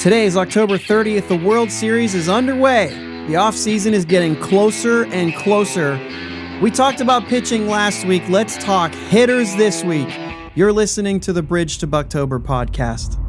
Today is October 30th. The World Series is underway. The offseason is getting closer and closer. We talked about pitching last week. Let's talk hitters this week. You're listening to the Bridge to Buctober podcast.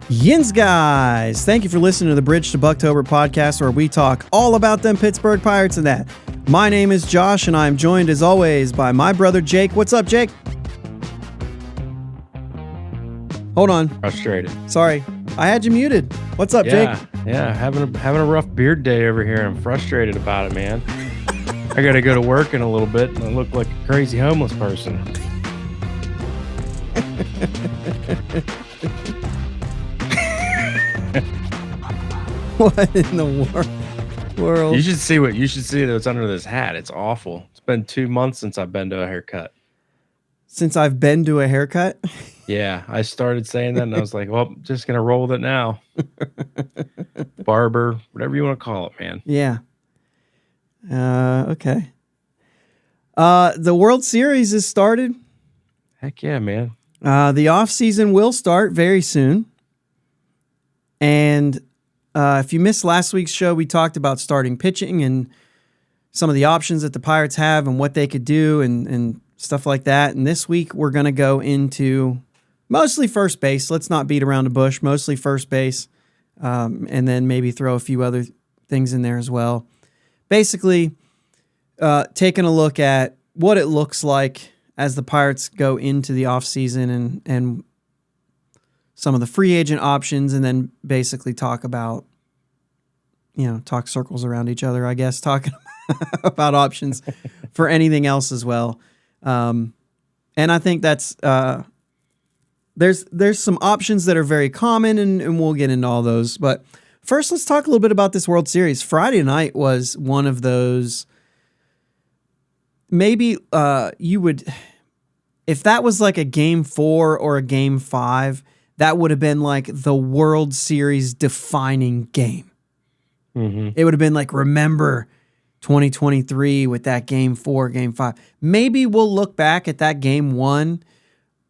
Yins guys, thank you for listening to the Bridge to Buctober podcast, where we talk all about them Pittsburgh Pirates and that. My name is Josh, and I'm joined as always by my brother Jake. What's up, Jake? Hold on. Frustrated. Sorry, I had you muted. What's up, Jake? Yeah, having a rough beard day over here. I'm frustrated about it, man. I got to go to work in a little bit, and I look like a crazy homeless person. What in the world? You should see what's under this hat. It's awful. It's been 2 months since I've been to a haircut. Since I've been to a haircut? Yeah, I started saying that, and I was like, well, I'm just going to roll with it now. Barber, whatever you want to call it, man. Yeah. Okay. The World Series has started. Heck yeah, man. The offseason will start very soon. And if you missed last week's show, we talked about starting pitching and some of the options that the Pirates have and what they could do and stuff like that. And this week, we're going to go into mostly first base. Let's not beat around the bush. Mostly first base. And then maybe throw a few other things in there as well. Basically, taking a look at what it looks like as the Pirates go into the offseason and some of the free agent options, and then basically talk circles around each other, I guess, talking about options for anything else as well. And I think that's there's some options that are very common, and we'll get into all those. But first, let's talk a little bit about this World Series. Friday night was one of those. Maybe you would, if that was like a Game 4 or a Game 5, that would have been like the World Series defining game. Mm-hmm. It would have been like, remember 2023 with that Game 4, Game 5. Maybe we'll look back at that Game 1,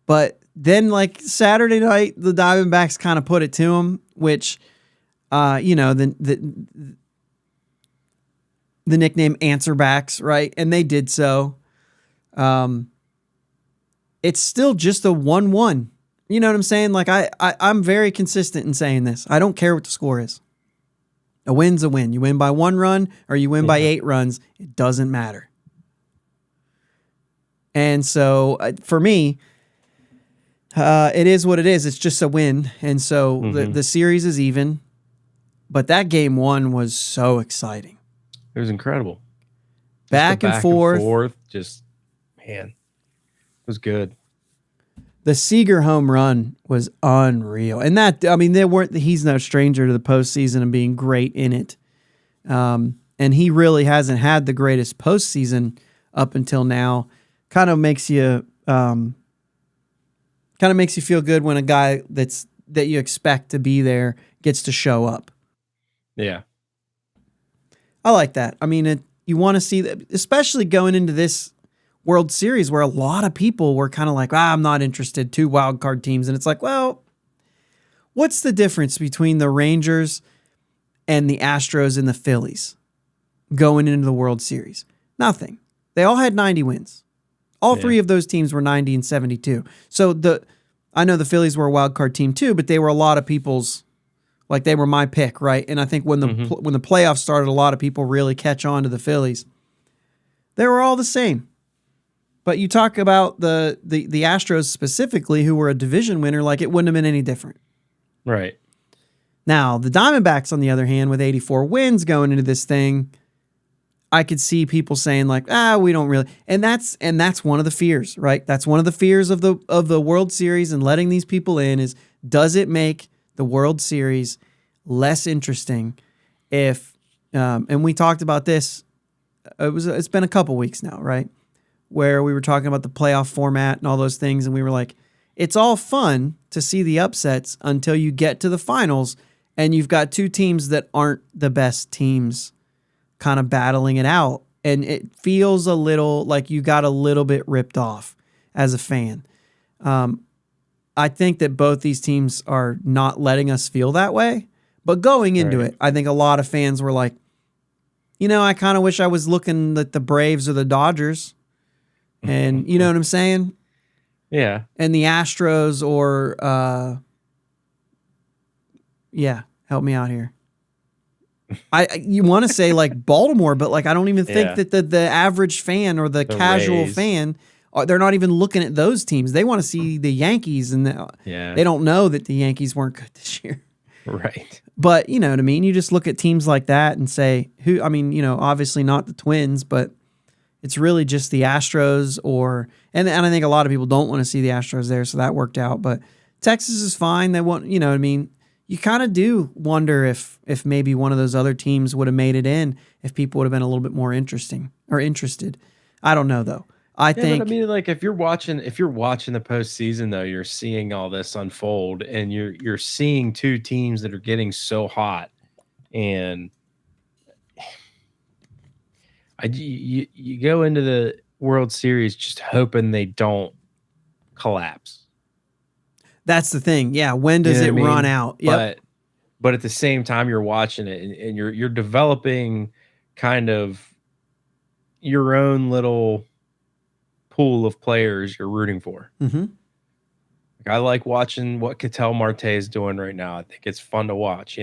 but then like Saturday night, the Diamondbacks kind of put it to them, which, the nickname Answerbacks, right? And they did so. It's still just a 1-1. You know what I'm saying? Like I'm very consistent in saying this. I don't care what the score is. A win's a win. You win by 1 run or you win by 8 runs. It doesn't matter. And so for me, it is what it is. It's just a win. And so the series is even. But that Game 1 was so exciting. It was incredible. Back and forth. Just, man, it was good. The Seager home run was unreal. And he's no stranger to the postseason and being great in it. And he really hasn't had the greatest postseason up until now. Kind of makes you feel good when a guy that you expect to be there gets to show up. Yeah. I like that. I mean, you want to see that, especially going into this World Series where a lot of people were kind of like, I'm not interested, 2 wild card teams. And it's like, well, what's the difference between the Rangers and the Astros and the Phillies going into the World Series? Nothing. They all had 90 wins. All 3 of those teams were 90 and 72. So I know the Phillies were a wild card team too, but they were a lot of people's, like they were my pick, right? And I think when the playoffs started, a lot of people really catch on to the Phillies. They were all the same. But you talk about the Astros specifically, who were a division winner, like it wouldn't have been any different. Right. Now, the Diamondbacks, on the other hand, with 84 wins going into this thing, I could see people saying like, we don't really, and that's one of the fears, right? That's one of the fears of the World Series and letting these people in is, does it make the World Series less interesting if, and we talked about this, it's been a couple weeks now, right? where we were talking about the playoff format and all those things, and we were like, it's all fun to see the upsets until you get to the finals and you've got two teams that aren't the best teams kind of battling it out. And it feels a little like you got a little bit ripped off as a fan. I think that both these teams are not letting us feel that way. But going into it, I think a lot of fans were like, I kind of wish I was looking at the Braves or the Dodgers. And you know what I'm saying? Yeah. And the Astros or, help me out here. You want to say like Baltimore, but like I don't even think that the average fan or the casual fan, they're not even looking at those teams. They want to see the Yankees, and they don't know that the Yankees weren't good this year. Right. But you know what I mean? You just look at teams like that and say, obviously not the Twins, but it's really just the Astros and I think a lot of people don't want to see the Astros there, so that worked out. But Texas is fine. They want, you know what I mean? You kind of do wonder if maybe one of those other teams would have made it in if people would have been a little bit more interested. I don't know though. I think. But I mean, like if you're watching the postseason though, you're seeing all this unfold, and you're seeing two teams that are getting so hot, and you go into the World Series just hoping they don't collapse. That's the thing. Yeah. When does it run out? Yep. But at the same time, you're watching it and you're developing kind of your own little pool of players you're rooting for. Mm-hmm. Like, I like watching what Ketel Marte is doing right now. I think it's fun to watch.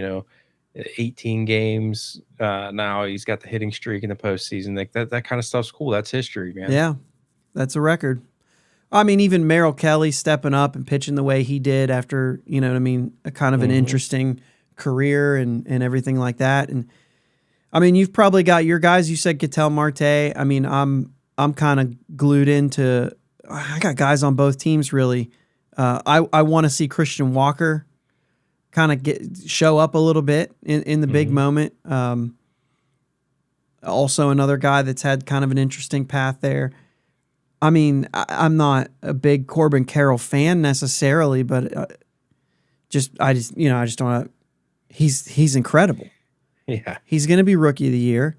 18 games now. He's got the hitting streak in the postseason. Like that kind of stuff's cool. That's history, man. Yeah, that's a record. I mean, even Merrill Kelly stepping up and pitching the way he did after, a kind of an interesting career and everything like that. And I mean, you've probably got your guys. You said Ketel Marte. I mean, I'm kind of glued into. I got guys on both teams really. I want to see Christian Walker kind of show up a little bit in the big moment. Also, another guy that's had kind of an interesting path there. I mean, I'm not a big Corbin Carroll fan necessarily, but I just don't want to. He's incredible. Yeah, he's going to be Rookie of the Year.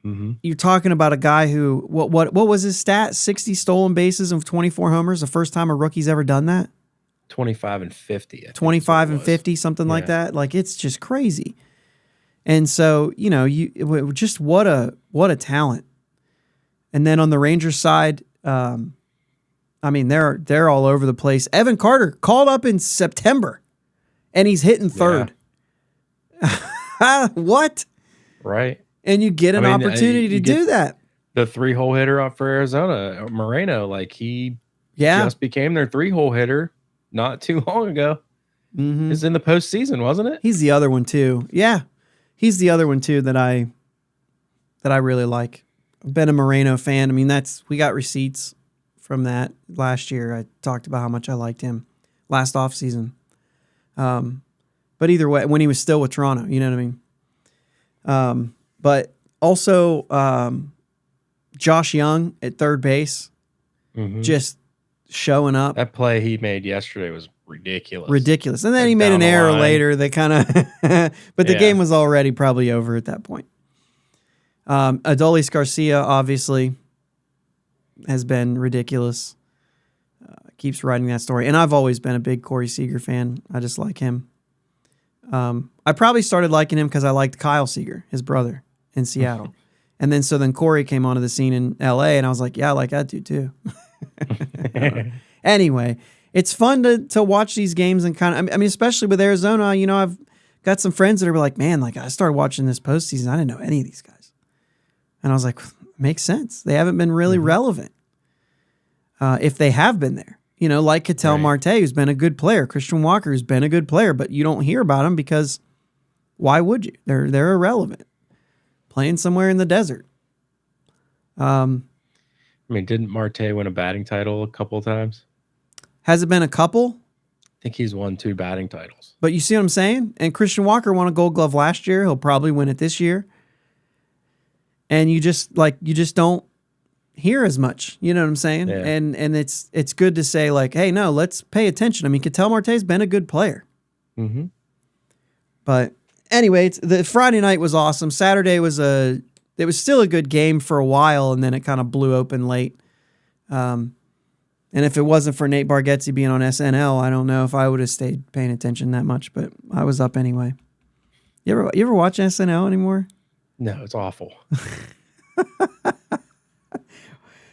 Mm-hmm. You're talking about a guy who what was his stat? 60 stolen bases and 24 homers. The first time a rookie's ever done that. 25 and 50. 25 and 50, something like that. Like it's just crazy. And so just what a talent. And then on the Rangers side. I mean, they're all over the place. Evan Carter called up in September, and he's hitting third. Yeah. What? Right. And you get an opportunity to do that. The 3-hole hitter for Arizona, Moreno, like he just became their 3-hole hitter not too long ago. Mm-hmm. It's in the postseason, wasn't it? He's the other one too. Yeah, he's the other one too that I really like. I've been a Moreno fan. I mean, we got receipts from that last year. I talked about how much I liked him last offseason. But either way, when he was still with Toronto, you know what I mean? But also Josh Young at third base, just showing up. That play he made yesterday was ridiculous. And then he made an error later that kind of, but the game was already probably over at that point. Adolis Garcia obviously has been ridiculous. Keeps writing that story. And I've always been a big Corey Seager fan. I just like him. I probably started liking him because I liked Kyle Seager, his brother, in Seattle. And then Corey came onto the scene in LA, and I was like, yeah, I like that dude too. Anyway, it's fun to watch these games and kind of, I mean, especially with Arizona, I've got some friends that are like, man, like I started watching this postseason. I didn't know any of these guys. And I was like, makes sense. They haven't been really relevant. If they have been there, like Ketel Marte, who's been a good player, Christian Walker, who's been a good player, but you don't hear about them because why would you? They're irrelevant. Playing somewhere in the desert. I mean, didn't Marte win a batting title a couple of times? Has it been a couple? I think he's won 2 batting titles. But you see what I'm saying? And Christian Walker won a Gold Glove last year. He'll probably win it this year. And you just don't hear as much. You know what I'm saying? Yeah. And it's good to say like, hey, no, let's pay attention. I mean, Ketel Marte's been a good player. Mm-hmm. But anyway, the Friday night was awesome. Saturday it was still a good game for a while, and then it kind of blew open late. And if it wasn't for Nate Bargatze being on SNL, I don't know if I would have stayed paying attention that much, but I was up anyway. You ever watch SNL anymore? No, it's awful.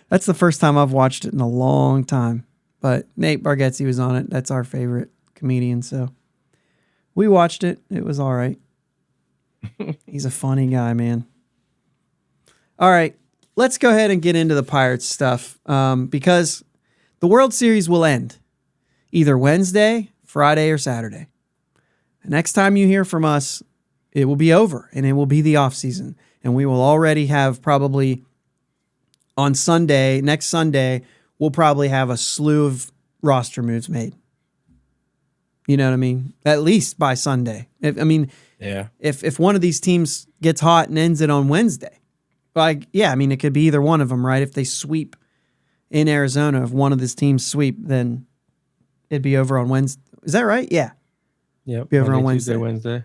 That's the first time I've watched it in a long time. But Nate Bargatze was on it. That's our favorite comedian, so we watched it. It was all right. He's a funny guy, man. All right, let's go ahead and get into the Pirates stuff because the World Series will end either Wednesday, Friday, or Saturday. The next time you hear from us, it will be over, and it will be the off season, and we will already have probably on Sunday, next Sunday, we'll probably have a slew of roster moves made. You know what I mean? At least by Sunday. If one of these teams gets hot and ends it on Wednesday, it could be either one of them, right? If they sweep in Arizona, if one of these teams sweep, then it'd be over on Wednesday. Is that right? Yeah. Yep. Be over on Wednesday.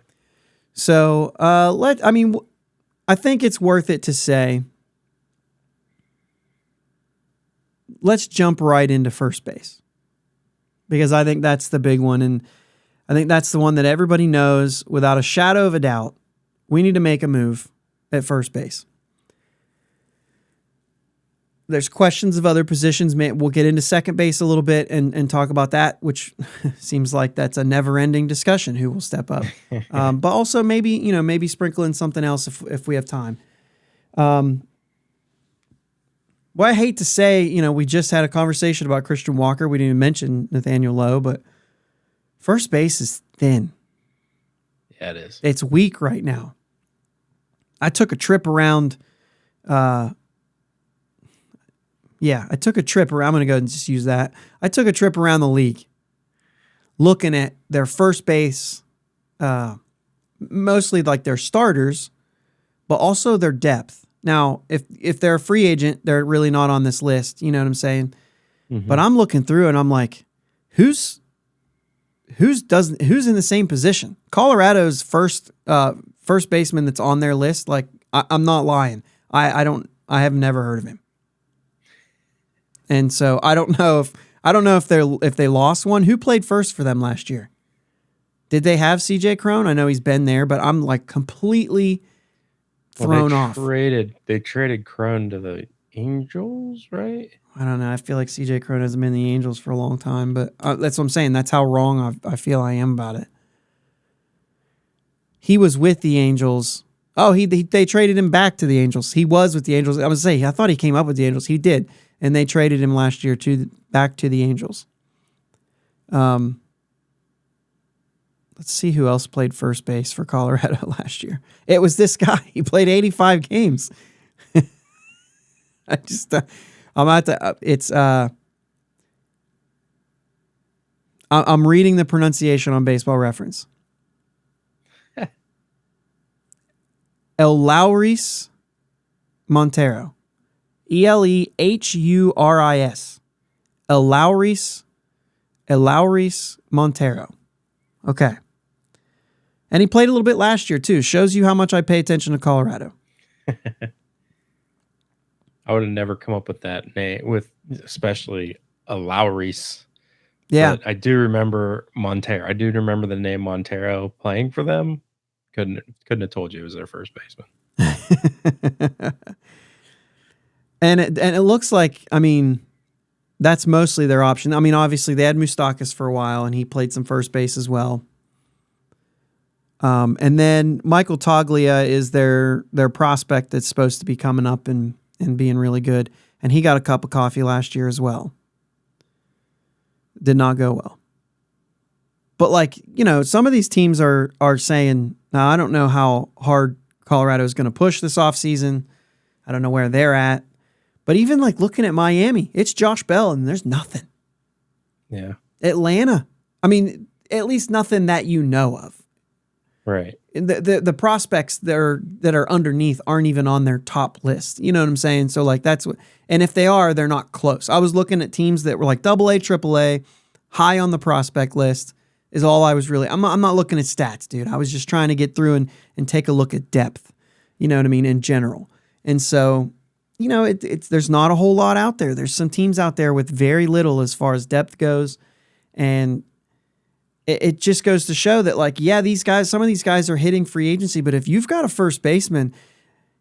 So I think it's worth it to say, let's jump right into first base, because I think that's the big one. And I think that's the one that everybody knows without a shadow of a doubt. We need to make a move at first base. There's questions of other positions. We'll get into second base a little bit and talk about that, which seems like that's a never-ending discussion. Who will step up? But also maybe sprinkle in something else if we have time. Well, I hate to say, we just had a conversation about Christian Walker. We didn't even mention Nathaniel Lowe, but first base is thin. Yeah, it is. It's weak right now. I took a trip around. I took a trip around. I'm going to go and just use that. I took a trip around the league looking at their first base, mostly like their starters, but also their depth. Now, if they're a free agent, they're really not on this list. You know what I'm saying? Mm-hmm. But I'm looking through and I'm like, who's in the same position? Colorado's first baseman that's on their list. Like, I'm not lying. I have never heard of him. And so I don't know if they lost one. Who played first for them last year? Did they have CJ Cron? I know he's been there, but I'm like completely thrown off. They traded Cron to the Angels, right? I don't know. I feel like CJ Cron hasn't been in the Angels for a long time, but that's what I'm saying. That's how wrong I feel I am about it. He was with the Angels. Oh, they traded him back to the Angels. He was with the Angels. I was saying, I thought he came up with the Angels. He did. And they traded him last year back to the Angels. Let's see who else played first base for Colorado last year. It was this guy. He played 85 games. I'm reading the pronunciation on Baseball Reference. Eleuris Montero. Eleuris. Eleuris Montero. Okay. And he played a little bit last year, too. Shows you how much I pay attention to Colorado. I would have never come up with that name, especially Eleuris. Yeah. But I do remember Montero. I do remember the name Montero playing for them. Couldn't have told you it was their first baseman. And it looks like, that's mostly their option. Obviously they had Moustakas for a while, and he played some first base as well. And then Michael Toglia is their prospect that's supposed to be coming up and being really good. And he got a cup of coffee last year as well. Did not go well. But some of these teams are saying, now I don't know how hard Colorado is going to push this offseason. I don't know where they're at. But even looking at Miami, it's Josh Bell and there's nothing. Yeah. Atlanta, at least nothing that you know of. Right. The prospects that are underneath aren't even on their top list. You know what I'm saying? So like that's what, and if they are, they're not close. I was looking at teams that were like AA, AAA, high on the prospect list is all I was really. I'm not looking at stats, dude. I was just trying to get through and take a look at depth. You know what I mean, in general. And so, you know, it's there's not a whole lot out there. There's some teams out there with very little as far as depth goes, and it just goes to show that, like, yeah, some of these guys are hitting free agency, but if you've got a first baseman,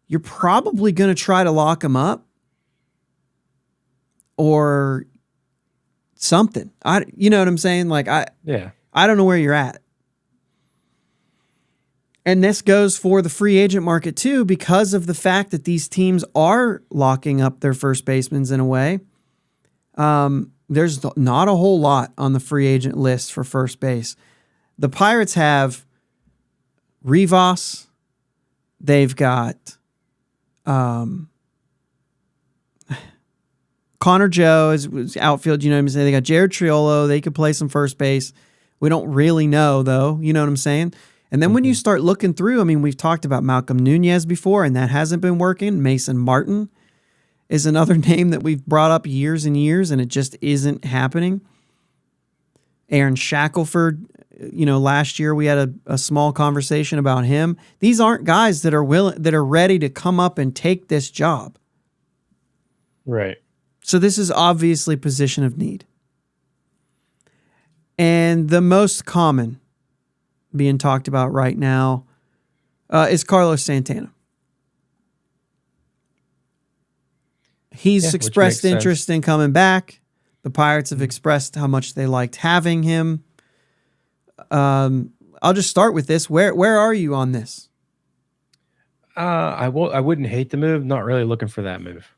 you're probably going to try to lock him up or something. You know what I'm saying? Like, I don't know where you're at. And this goes for the free agent market too, because of the fact that these teams are locking up their first basemen in a way. There's not a whole lot on the free agent list for first base. The Pirates have Rivas. They've got Connor Joe is outfield. You know what I'm saying? They got Jared Triolo. They could play some first base. We don't really know, though. You know what I'm saying? And then when you start looking through, I mean, we've talked about Malcolm Nunez before, and that hasn't been working. Mason Martin is another name that we've brought up years and years, and it just isn't happening. Aaron Shackelford, you know, last year we had a small conversation about him. These aren't guys that are ready to come up and take this job. Right. So this is obviously position of need. And the most common being talked about right now is Carlos Santana. He's expressed interest in coming back. The Pirates have expressed how much they liked having him. I'll just start with this. Where are you on this? I wouldn't hate the move. Not really looking for that move.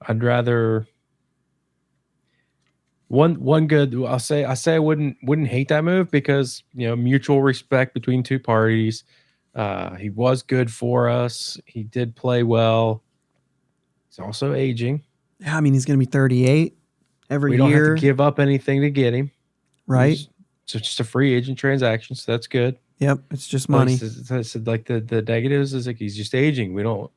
I'd rather one good. I say I wouldn't hate that move because, you know, mutual respect between two parties. He was good for us. He did play well. He's also aging. Yeah, I mean, he's going to be 38 every year. We don't have to give up anything to get him. Right. It's just a free agent transaction, so that's good. Yep, it's just money. I said, like, the negatives is like he's just aging. We don't,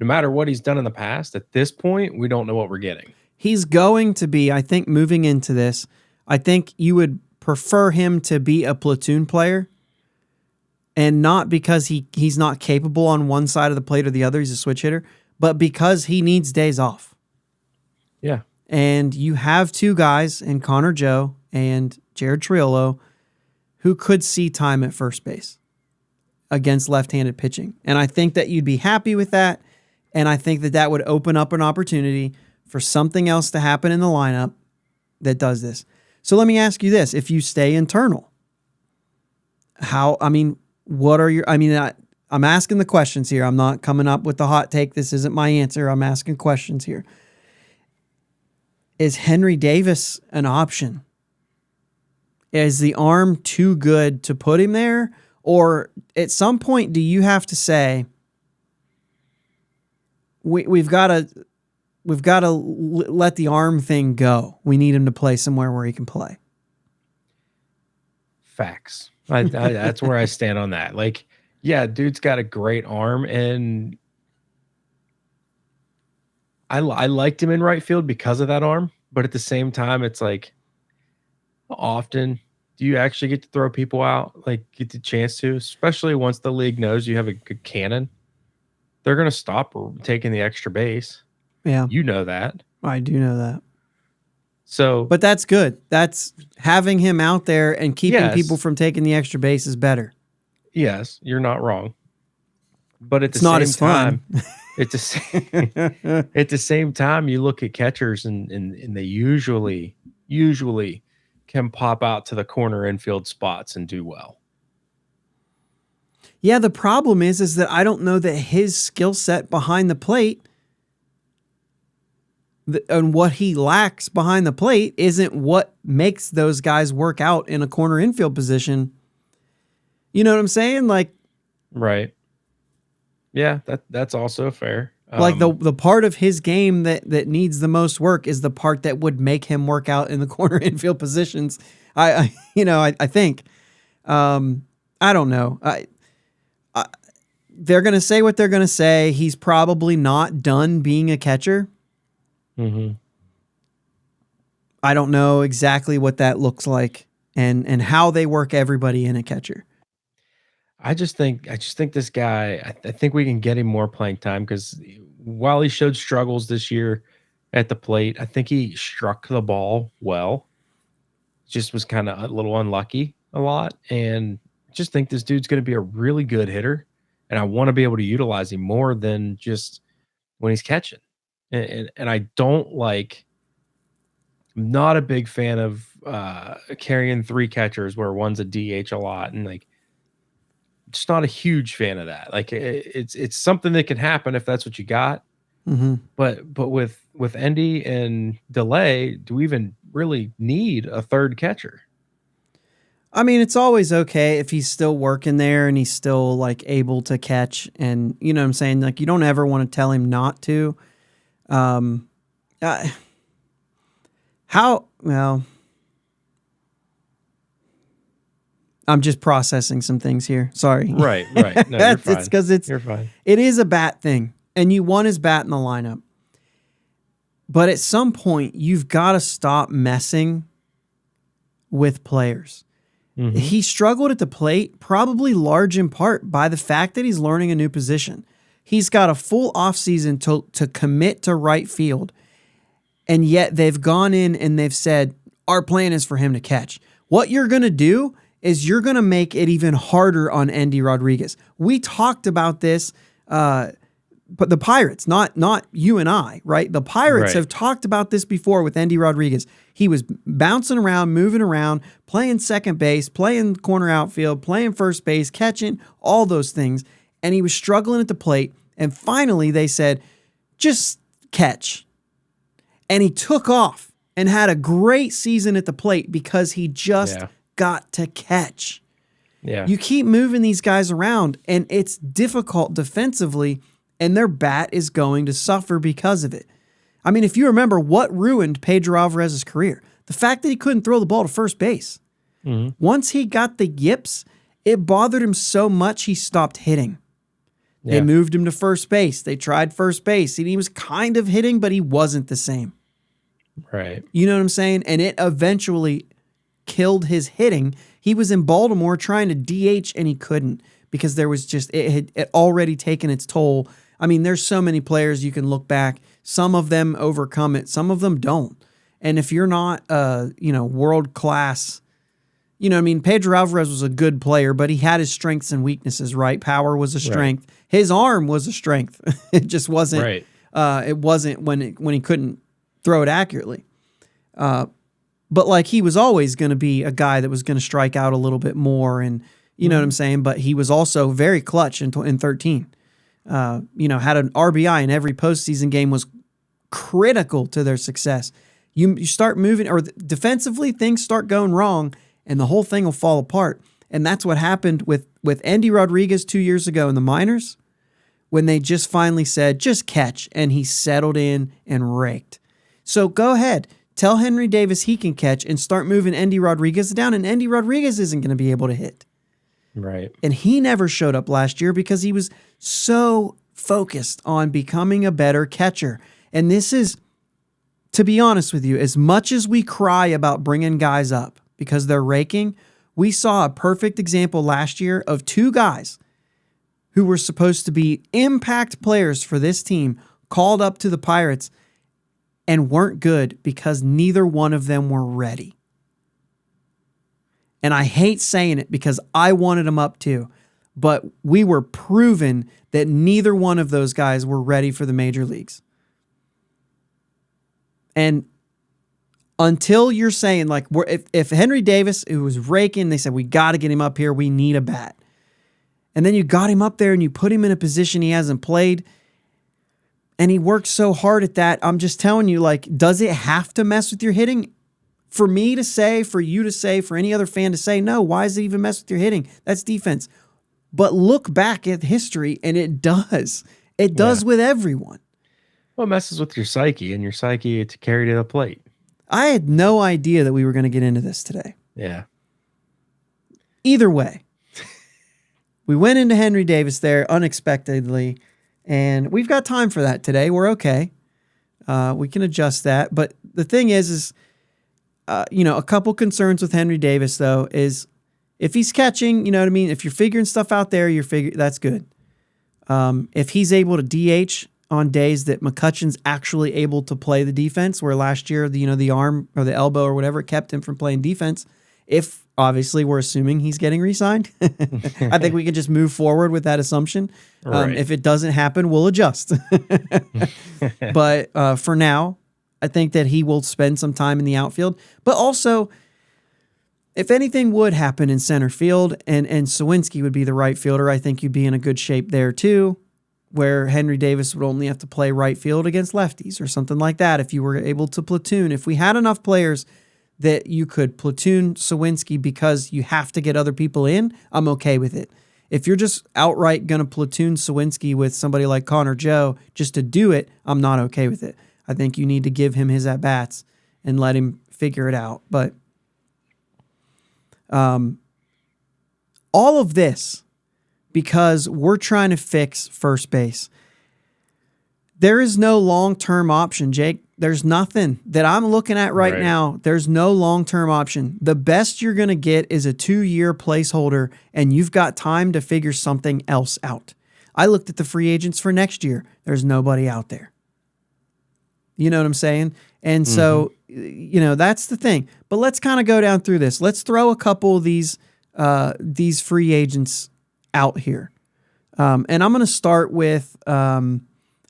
no matter what he's done in the past, at this point, we don't know what we're getting. He's going to be, I think, moving into this, I think you would prefer him to be a platoon player, and not because he's not capable on one side of the plate or the other, he's a switch hitter, but because he needs days off. Yeah. And you have two guys in Connor Joe and Jared Triolo who could see time at first base against left-handed pitching. And I think that you'd be happy with that. And I think that that would open up an opportunity for something else to happen in the lineup that does this. So let me ask you this. If you stay internal, I'm asking the questions here. I'm not coming up with the hot take. This isn't my answer. I'm asking questions here. Is Henry Davis an option? Is the arm too good to put him there? Or at some point, do you have to say, we've got to let the arm thing go. We need him to play somewhere where he can play. Facts. That's where I stand on that. Like, yeah, dude's got a great arm, and I liked him in right field because of that arm. But at the same time, it's like, how often do you actually get to throw people out? Like, get the chance to, especially once the league knows you have a good cannon. They're going to stop taking the extra base. Yeah. You know that. I do know that. So, but that's good. That's having him out there and keeping people from taking the extra base is better. Yes, you're not wrong. But at the same time, at the same time, you look at catchers and they usually can pop out to the corner infield spots and do well. Yeah, the problem is that I don't know that his skill set behind the plate and what he lacks behind the plate isn't what makes those guys work out in a corner infield position. You know what I'm saying? Like, right. Yeah, that's also fair. Like the part of his game that needs the most work is the part that would make him work out in the corner infield positions. I think. I don't know. They're going to say what they're going to say. He's probably not done being a catcher. Mm-hmm. I don't know exactly what that looks like and how they work everybody in a catcher. I just think this guy. I think we can get him more playing time because while he showed struggles this year at the plate, I think he struck the ball well. Just was kind of a little unlucky a lot, and just think this dude's going to be a really good hitter, and I want to be able to utilize him more than just when he's catching. And I don't like. I'm not a big fan of carrying three catchers where one's a DH a lot, and like just not a huge fan of that. Like it's something that can happen if that's what you got. Mm-hmm. But with Endy and Delay, do we even really need a third catcher? I mean, it's always okay if he's still working there and he's still like able to catch, and you know what I'm saying? Like you don't ever want to tell him not to. Uh, well, I'm just processing some things here. Sorry. Right. No, you're fine. It's because you're fine. it is a bat thing, and you want his bat in the lineup. But at some point, you've got to stop messing with players. Mm-hmm. He struggled at the plate, probably large in part by the fact that he's learning a new position. He's got a full offseason to commit to right field, and yet they've gone in and they've said, our plan is for him to catch. What you're going to do is you're going to make it even harder on Endy Rodriguez. We talked about this, but the Pirates, not you and I, right? The Pirates have talked about this before with Endy Rodriguez. He was bouncing around, moving around, playing second base, playing corner outfield, playing first base, catching, all those things. And he was struggling at the plate. And finally they said, just catch. And he took off and had a great season at the plate because he just got to catch. Yeah. You keep moving these guys around and it's difficult defensively, and their bat is going to suffer because of it. I mean, if you remember what ruined Pedro Alvarez's career, the fact that he couldn't throw the ball to first base. Mm-hmm. Once he got the yips, it bothered him so much he stopped hitting. Yeah. They moved him to first base. They tried first base, and he was kind of hitting, but he wasn't the same. Right. You know what I'm saying? And it eventually killed his hitting. He was in Baltimore trying to DH, and he couldn't because there was just, it had already taken its toll. I mean, there's so many players you can look back. Some of them overcome it. Some of them don't. And if you're not, world class, I mean, Pedro Alvarez was a good player, but he had his strengths and weaknesses, right? Power was a strength. Right. His arm was a strength. It just wasn't. Right. It wasn't when he couldn't throw it accurately. But like he was always going to be a guy that was going to strike out a little bit more, and you know what I'm saying. But he was also very clutch in 13. Had an RBI in every postseason game, was critical to their success. You start moving, or defensively things start going wrong, and the whole thing will fall apart. And that's what happened with Endy Rodriguez 2 years ago in the minors, when they just finally said, just catch, and he settled in and raked. So go ahead, tell Henry Davis he can catch and start moving Endy Rodriguez down, and Endy Rodriguez isn't going to be able to hit. Right. And he never showed up last year because he was so focused on becoming a better catcher. And this is, to be honest with you, as much as we cry about bringing guys up because they're raking, we saw a perfect example last year of two guys who were supposed to be impact players for this team called up to the Pirates and weren't good because neither one of them were ready. And I hate saying it because I wanted them up too, but we were proven that neither one of those guys were ready for the major leagues. And until you're saying, like, if Henry Davis, who was raking, they said, we got to get him up here, we need a bat. And then you got him up there and you put him in a position he hasn't played, and he worked so hard at that. I'm just telling you, like, does it have to mess with your hitting? For me to say, for you to say, for any other fan to say, no, why does it even mess with your hitting? That's defense. But look back at history, and it does. It does with everyone. Well, it messes with your psyche, and your psyche to carry to the plate. I had no idea that we were going to get into this today. Yeah. Either way, we went into Henry Davis there unexpectedly, and we've got time for that today. We're okay. We can adjust that. But the thing is a couple concerns with Henry Davis, though, is if he's catching, you know what I mean? If you're figuring stuff out there, that's good. If he's able to DH on days that McCutchen's actually able to play the defense, where last year, the arm or the elbow or whatever kept him from playing defense, if obviously we're assuming he's getting re-signed, I think we can just move forward with that assumption. Right. If it doesn't happen, we'll adjust. But for now, I think that he will spend some time in the outfield. But also, if anything would happen in center field and Sawinski would be the right fielder, I think you'd be in a good shape there too, where Henry Davis would only have to play right field against lefties or something like that if you were able to platoon. If we had enough players that you could platoon Sawinski because you have to get other people in, I'm okay with it. If you're just outright going to platoon Sawinski with somebody like Connor Joe just to do it, I'm not okay with it. I think you need to give him his at-bats and let him figure it out. But all of this because we're trying to fix first base. There is no long-term option, Jake. There's nothing that I'm looking at right now. There's no long-term option. The best you're going to get is a 2-year placeholder, and you've got time to figure something else out. I looked at the free agents for next year. There's nobody out there. You know what I'm saying? And so, that's the thing. But let's kind of go down through this. Let's throw a couple of these free agents out here. And I'm going to start with,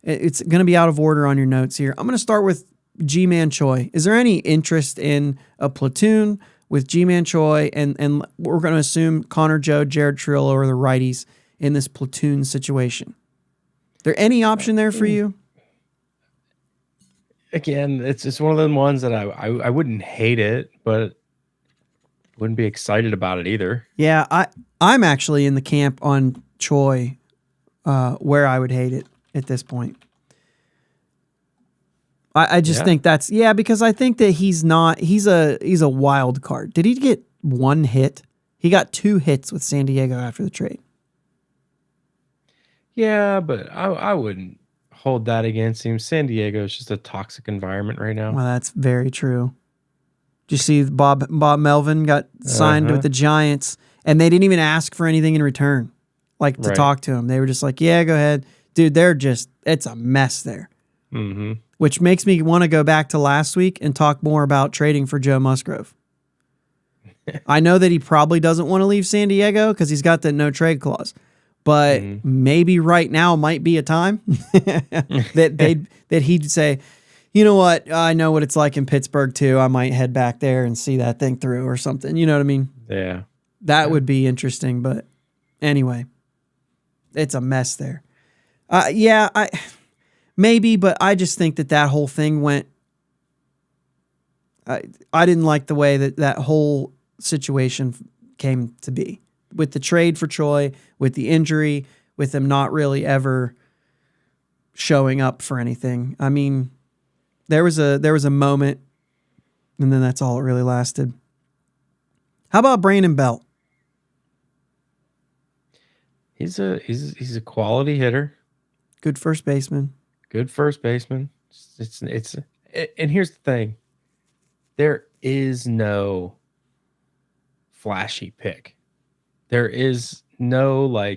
it's going to be out of order on your notes here. I'm going to start with G-Man Choi. Is there any interest in a platoon with G-Man Choi? And we're going to assume Connor Joe, Jared Trillo are the righties in this platoon situation. There any option there for you? Again, it's one of them ones that I wouldn't hate it, but wouldn't be excited about it either. Yeah, I'm actually in the camp on Choi, where I would hate it at this point. I just think that's because I think that he's a wild card. Did he get one hit? He got 2 hits with San Diego after the trade. Yeah, but I wouldn't hold that against him. San Diego is just a toxic environment right now. Well, that's very true. Did you see Bob Melvin got signed with the Giants, and they didn't even ask for anything in return, like to talk to him. They were just like, yeah, go ahead. Dude, it's a mess there. Mm-hmm. Which makes me want to go back to last week and talk more about trading for Joe Musgrove. I know that he probably doesn't want to leave San Diego because he's got the no trade clause. But maybe right now might be a time that he'd say, you know what, I know what it's like in Pittsburgh too. I might head back there and see that thing through or something. You know what I mean? Yeah. That would be interesting. But anyway, it's a mess there. Maybe, but I just think that whole thing went. I didn't like the way that whole situation came to be. With the trade for Choi, with the injury, with him not really ever showing up for anything. I mean, there was a moment, and then that's all it really lasted. How about Brandon Belt? He's a quality hitter. Good first baseman. And here's the thing. There is no flashy pick. There is no I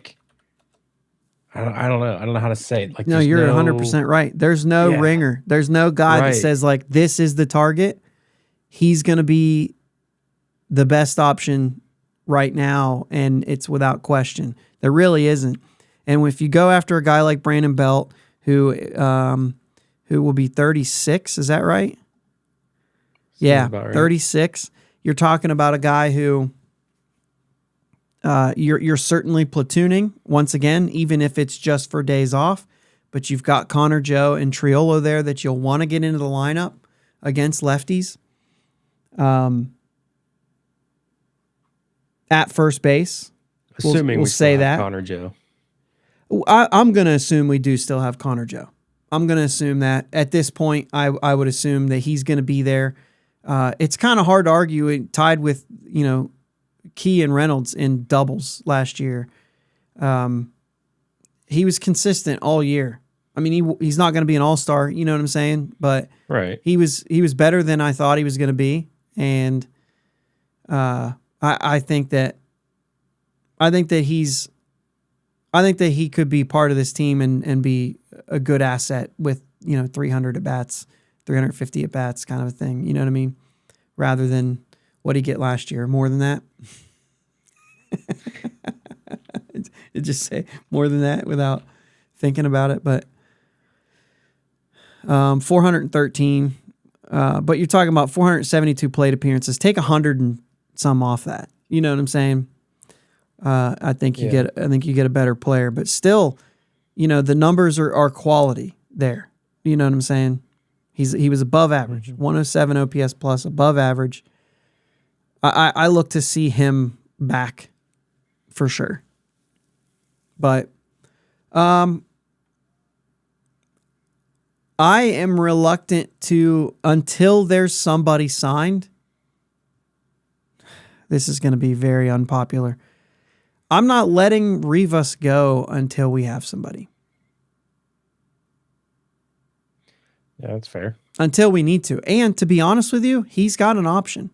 don't know how to say it. No, you're 100% right. There's no ringer. There's no guy that says this is the target. He's going to be the best option right now, and it's without question. There really isn't. And if you go after a guy like Brandon Belt, who will be 36, is that right? Yeah, right. 36. You're talking about a guy who you're certainly platooning once again, even if it's just for days off. But you've got Connor Joe and Triolo there that you'll want to get into the lineup against lefties. At first base, assuming we'll say that Connor Joe. I'm going to assume we do still have Connor Joe. I'm going to assume that at this point, I would assume that he's going to be there. It's kind of hard to argue. Tied with Key and Reynolds in doubles last year. He was consistent all year. I mean, he's not going to be an all-star, you know what I'm saying? But Right. he was better than I thought he was going to be, and I think that he could be part of this team and be a good asset with 300 at bats, 350 at bats, kind of a thing. You know what I mean? Rather than what he get last year, more than that. It just say more than that without thinking about it, but 413. But you're talking about 472 plate appearances. Take 100 and some off that. You know what I'm saying? I think you get a better player, but still, the numbers are quality there. You know what I'm saying? He was above average, 107 OPS plus, above average. I look to see him back for sure. But I am reluctant to, until there's somebody signed. This is going to be very unpopular. I'm not letting Rivas go until we have somebody. Yeah, that's fair. Until we need to. And to be honest with you, he's got an option.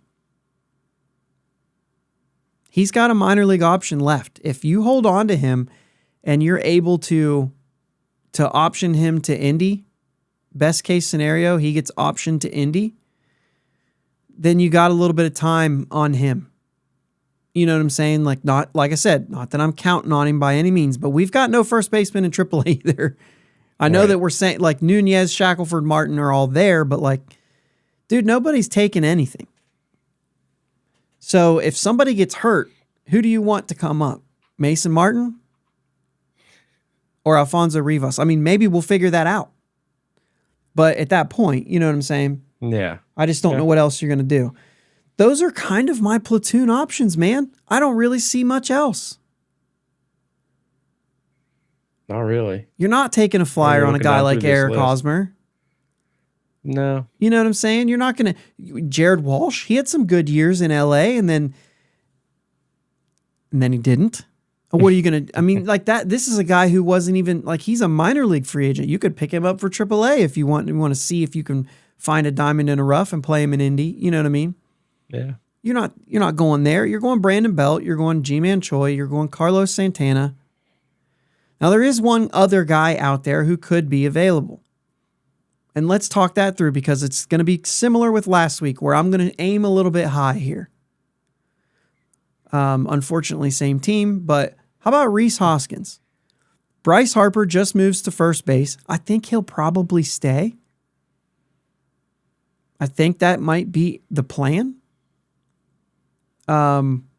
He's got a minor league option left. If you hold on to him and you're able to option him to Indy, best case scenario, he gets optioned to Indy, then you got a little bit of time on him. You know what I'm saying? Like I said, not that I'm counting on him by any means, but we've got no first baseman in AAA either. I know that we're saying like Nunez, Shackelford, Martin are all there, but like, dude, nobody's taking anything. So if somebody gets hurt, who do you want to come up? Mason Martin or Alfonso Rivas? I mean, maybe we'll figure that out. But at that point, you know what I'm saying? Yeah. I just don't know what else you're going to do. Those are kind of my platoon options, man. I don't really see much else. Not really. You're not taking a flyer on a guy like Eric Hosmer. No. You know what I'm saying? You're not going to... Jared Walsh, he had some good years in L.A., and then he didn't. What are you going to... I mean, like that, this is a guy who wasn't even... Like, he's a minor league free agent. You could pick him up for AAA if you want to see if you can find a diamond in a rough and play him in Indy. You know what I mean? Yeah. You're not going there. You're going Brandon Belt. You're going G-Man Choi. You're going Carlos Santana. Now, there is one other guy out there who could be available. And let's talk that through because it's going to be similar with last week where I'm going to aim a little bit high here. Unfortunately, same team, but how about Rhys Hoskins? Bryce Harper just moves to first base. I think he'll probably stay. I think that might be the plan.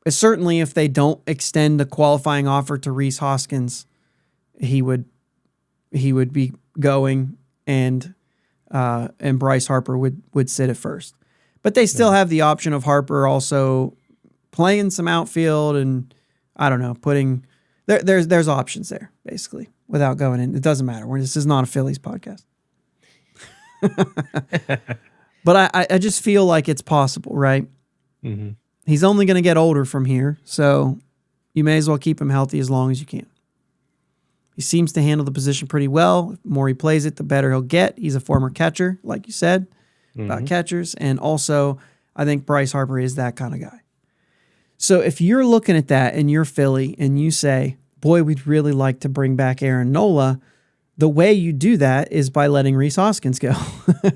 Certainly if they don't extend the qualifying offer to Rhys Hoskins, he would be going and Bryce Harper would sit at first. But they still have the option of Harper also playing some outfield and I don't know, putting there's options there, basically, without going in. It doesn't matter. This is not a Phillies podcast. But I just feel like it's possible, right? Mm-hmm. He's only going to get older from here, so you may as well keep him healthy as long as you can. He seems to handle the position pretty well. The more he plays it, the better he'll get. He's a former catcher, like you said, about catchers. And also, I think Bryce Harper is that kind of guy. So if you're looking at that and you're Philly and you say, boy, we'd really like to bring back Aaron Nola, the way you do that is by letting Rhys Hoskins go.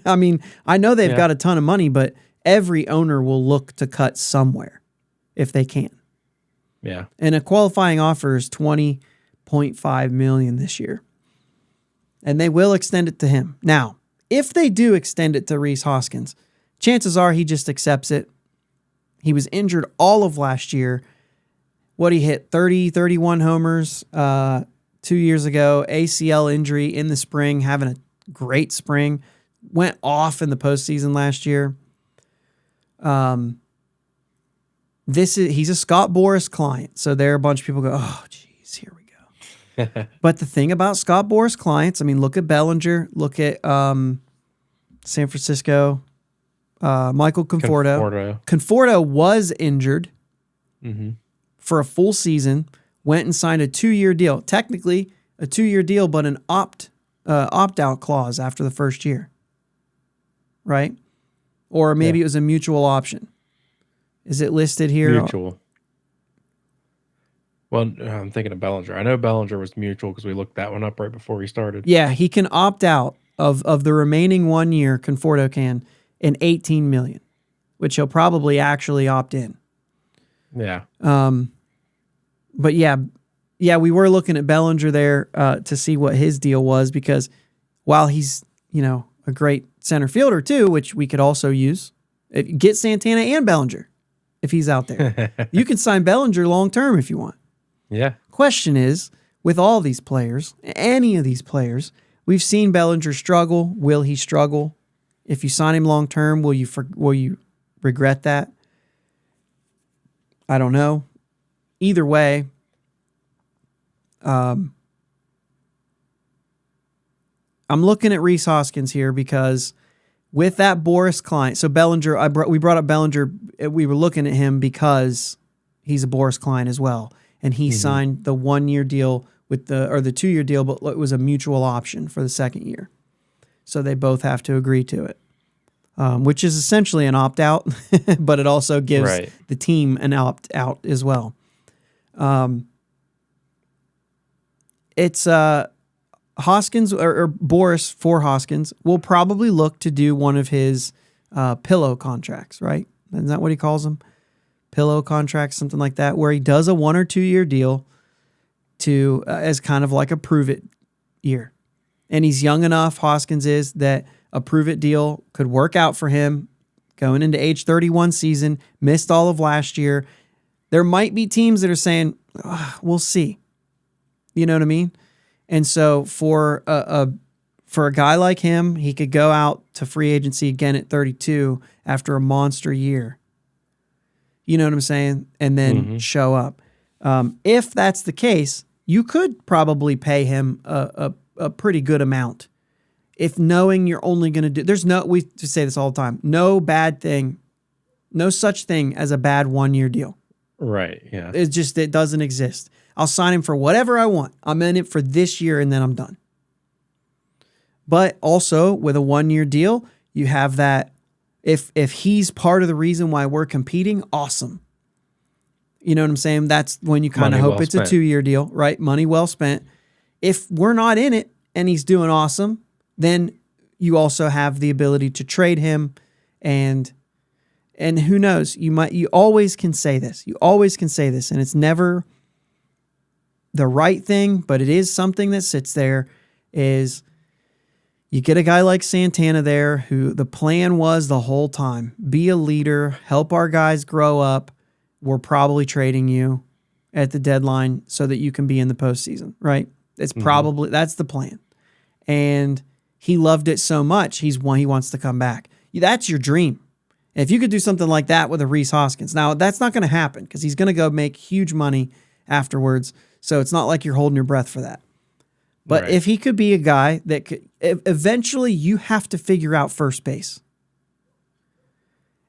I mean, I know they've got a ton of money, but every owner will look to cut somewhere if they can. Yeah. And a qualifying offer is $20.5 million this year. And they will extend it to him. Now, if they do extend it to Rhys Hoskins, chances are he just accepts it. He was injured all of last year. What he hit, 30, 31 homers 2 years ago, ACL injury in the spring, having a great spring, went off in the postseason last year. He's a Scott Boras client, so there are a bunch of people go, oh, geez, here we go. But the thing about Scott Boras clients, I mean, look at Bellinger, look at San Francisco, Michael Conforto. Conforto was injured for a full season, went and signed a 2-year deal. Technically, a 2-year deal, but an opt-out clause after the first year. Right? Or maybe it was a mutual option. Is it listed here? Mutual. Well, I'm thinking of Bellinger. I know Bellinger was mutual because we looked that one up right before he started. Yeah, he can opt out of the remaining 1 year, Conforto can, in $18 million, which he'll probably actually opt in. Yeah. But yeah, we were looking at Bellinger there to see what his deal was, because while he's, a great center fielder too, which we could also use, get Santana and Bellinger if he's out there. You can sign Bellinger long term if you want. Yeah. Question is, with all these players, any of these players, we've seen Bellinger struggle. Will he struggle? If you sign him long term, will you regret that? I don't know. Either way, I'm looking at Rhys Hoskins here because with that Boris Klein, so Bellinger, we brought up Bellinger. We were looking at him because he's a Boris Klein as well, and he signed the 1-year deal with the 2-year deal, but it was a mutual option for the second year, so they both have to agree to it, which is essentially an opt out, but it also gives the team an opt out as well. It's Hoskins or Boris for Hoskins will probably look to do one of his pillow contracts, right? Isn't that what he calls them? Pillow contracts, something like that, where he does a 1 or 2 year deal to as kind of like a prove it year. And he's young enough, Hoskins is, that a prove it deal could work out for him going into age 31 season, missed all of last year. There might be teams that are saying, we'll see. You know what I mean? And so for a guy like him, he could go out to free agency again at 32 after a monster year. You know what I'm saying? And then show up. If that's the case, you could probably pay him a pretty good amount. If knowing you're only going to do, we say this all the time, no such thing as a bad 1-year deal. Right. Yeah. It doesn't exist. I'll sign him for whatever I want. I'm in it for this year and then I'm done. But also with a 1-year deal, you have that if he's part of the reason why we're competing, awesome. You know what I'm saying? That's when you kind of hope it's a 2-year deal, right? Money well spent. If we're not in it and he's doing awesome, then you also have the ability to trade him, and who knows, you always can say this. You always can say this, and it's never the right thing, but it is something that sits there, is you get a guy like Santana there who the plan was the whole time, be a leader, help our guys grow up. We're probably trading you at the deadline so that you can be in the postseason, right? It's probably, that's the plan. And he loved it so much, he wants to come back. That's your dream. If you could do something like that with a Rhys Hoskins. Now, that's not going to happen because he's going to go make huge money afterwards. So it's not like you're holding your breath for that. But if he could be a guy that could, eventually you have to figure out first base.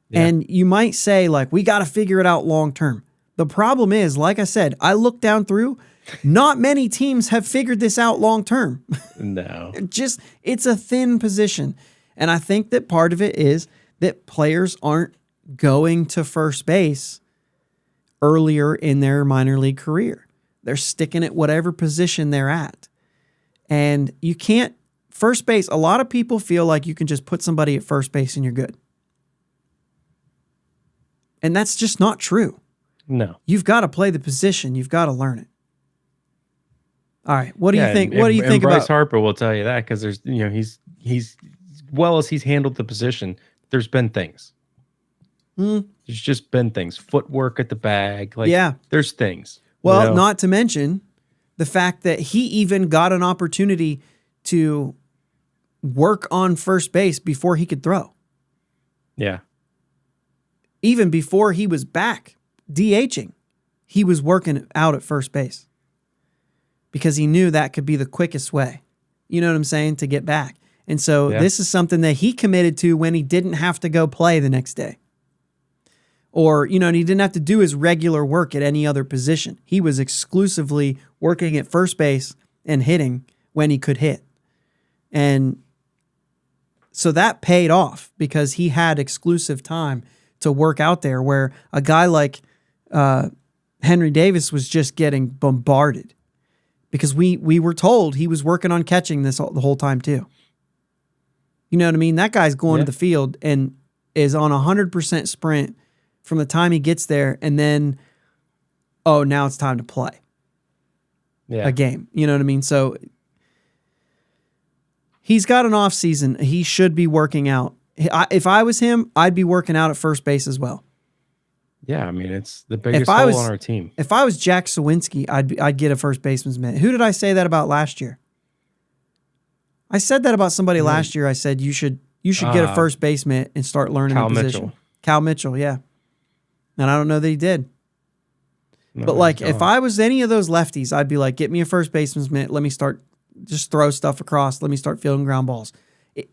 Yeah. And you might say, like, we got to figure it out long term. The problem is, like I said, I looked down through, not many teams have figured this out long term. No. It's a thin position. And I think that part of it is that players aren't going to first base earlier in their minor league career. They're sticking at whatever position they're at. And you can't, first base, a lot of people feel like you can just put somebody at first base and you're good. And that's just not true. No. You've got to play the position. You've got to learn it. All right. What do you think? What do you think Bryce about Harper will tell you that, because there's, he's well as he's handled the position, there's been things. There's just been things. Footwork at the bag. There's things. Well, not to mention the fact that he even got an opportunity to work on first base before he could throw. Yeah. Even before he was back DHing, he was working out at first base because he knew that could be the quickest way, you know what I'm saying, to get back. And so this is something that he committed to when he didn't have to go play the next day. or, and he didn't have to do his regular work at any other position. He was exclusively working at first base and hitting when he could hit. And so that paid off because he had exclusive time to work out there, where a guy like Henry Davis was just getting bombarded because we were told he was working on catching the whole time too. You know what I mean? That guy's going to the field and is on 100% sprint from the time he gets there, and then, now it's time to play a game. You know what I mean? So he's got an off season. He should be working out. If I was him, I'd be working out at first base as well. Yeah, I mean, it's the biggest hole on our team. If I was Jack Sawinski, I'd get a first baseman's mitt. Who did I say that about last year? I said that about somebody last year. I said you should get a first base mitt and start learning the position. Cal Mitchell, yeah. And I don't know that he did. No, but if I was any of those lefties, I'd be like, get me a first baseman's mitt. Let me start, just throw stuff across. Let me start fielding ground balls.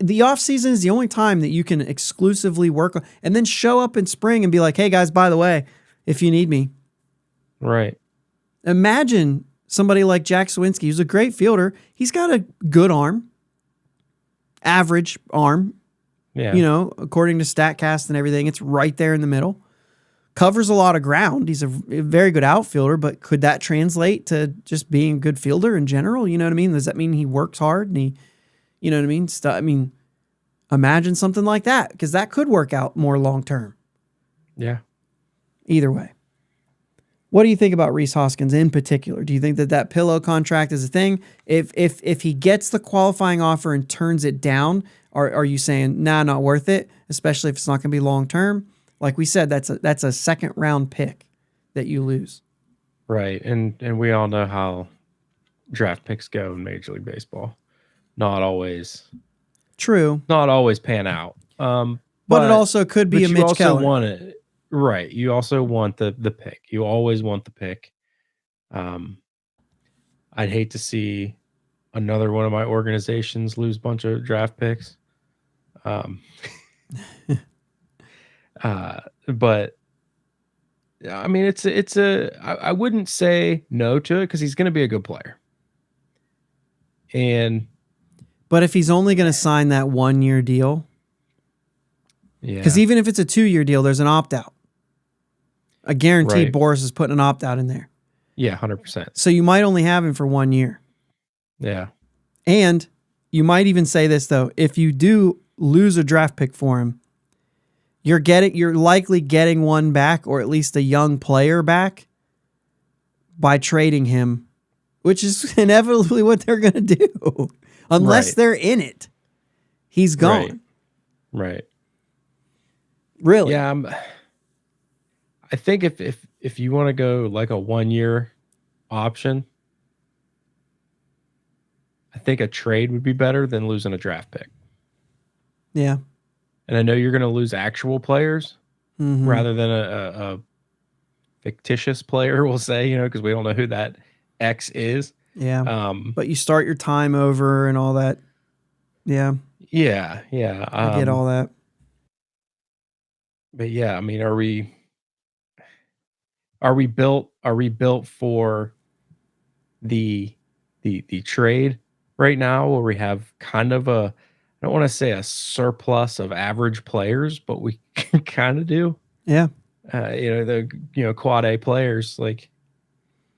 The offseason is the only time that you can exclusively work on, and then show up in spring and be like, hey guys, by the way, if you need me. Right. Imagine somebody like Jack Sawinski, who's a great fielder. He's got a good arm, average arm. Yeah. According to StatCast and everything, it's right there in the middle. Covers a lot of ground. He's a very good outfielder, but could that translate to just being a good fielder in general? You know what I mean? Does that mean he works hard and he, you know what I mean? Imagine something like that, because that could work out more long-term. Yeah. Either way. What do you think about Rhys Hoskins in particular? Do you think that pillow contract is a thing? If he gets the qualifying offer and turns it down, are you saying, nah, not worth it, especially if it's not going to be long-term? Like we said, that's a second-round pick that you lose. Right, and we all know how draft picks go in Major League Baseball. Not always. True. Not always pan out. But it also could be a Mitch Keller. You also want it. Right. You also want the pick. You always want the pick. I'd hate to see another one of my organizations lose a bunch of draft picks. But I mean, I wouldn't say no to it because he's going to be a good player. But if he's only going to sign that 1-year deal, because even if it's a 2-year deal, there's an opt-out. A guaranteed. Right. Boris is putting an opt-out in there. Yeah, 100%. So you might only have him for 1 year. Yeah. And you might even say this, though. If you do lose a draft pick for him, you're likely getting one back, or at least a young player back, by trading him, which is inevitably what they're going to do. Unless they're in it. He's gone. Right. Really? Yeah. I think if you want to go like a 1-year option, I think a trade would be better than losing a draft pick. Yeah. And I know you're going to lose actual players rather than a fictitious player, we'll say, because we don't know who that X is. Yeah. But you start your time over and all that. Yeah. Yeah. I get all that. But yeah, I mean, are we built for the trade right now, where we have kind of I don't want to say a surplus of average players, but we kind of do. Yeah. Quad A players, like,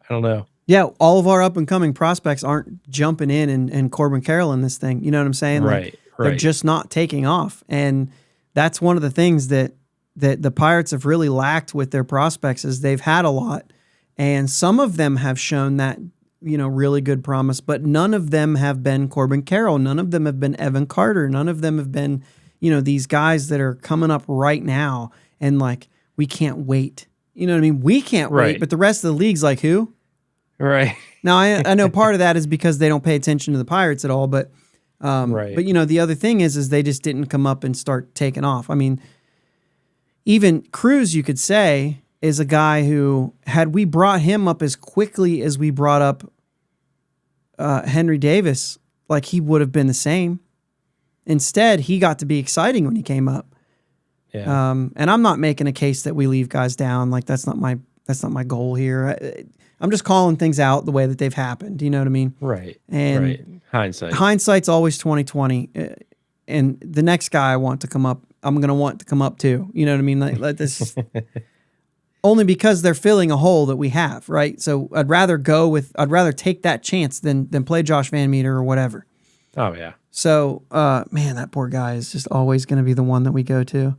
I don't know. Yeah, all of our up-and-coming prospects aren't jumping in and Corbin Carroll in this thing. You know what I'm saying? Right. They're just not taking off. And that's one of the things that the Pirates have really lacked with their prospects, is they've had a lot. And some of them have shown that, really good promise, but none of them have been Corbin Carroll. None of them have been Evan Carter. None of them have been, these guys that are coming up right now. And we can't wait. You know what I mean? We can't wait, but the rest of the league's like, who? Right. Now, I know part of that is because they don't pay attention to the Pirates at all, but but the other thing is they just didn't come up and start taking off. I mean, even Cruz, you could say, is a guy who, had we brought him up as quickly as we brought up Henry Davis, he would have been the same. Instead, he got to be exciting when he came up. Yeah. And I'm not making a case that we leave guys down. Like that's not my goal here. I'm just calling things out the way that they've happened. You know what I mean? Right. And right. hindsight's always 2020. And the next guy I want to come up, I'm going to want to come up too. You know what I mean? Like this, only because they're filling a hole that we have, right? So I'd rather take that chance than play Josh Van Meter or whatever. Oh yeah. So, man, that poor guy is just always going to be the one that we go to.